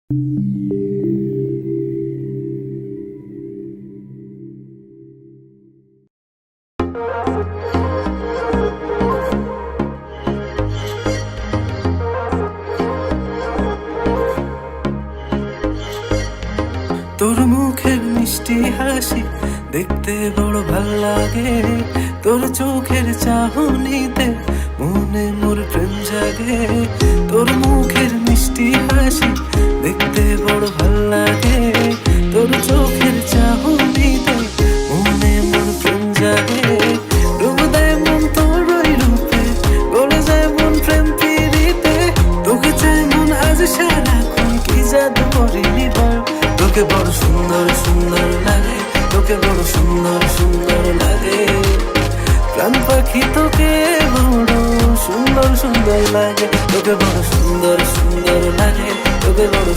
তোর মুখের মিষ্টি হাসি দেখতে বড় ভাল লাগে, তোর চোখের চাহনিতে মনে মোর প্রেম জাগে। তোর মুখের মিষ্টি হাসি দেখতে বড় ভাল লাগে, তোর চোখের চাহনিতে মনে মোর প্রেম জাগে। ডুব দেয় মন তোর ওই রূপে, গলে যায় মন প্রেম পিরিতে, তোকে চায় মন আজ সারাক্ষণ, কি জাদু করিনি বল। তোকে বড় সুন্দর সুন্দর লাগে, তোকে বড় সুন্দর সুন্দর লাগে, প্রাণ পাখি তোকে বড় সুন্দর সুন্দর লাগে, তোকে বড় সুন্দর সুন্দর লাগে, তোকে বড়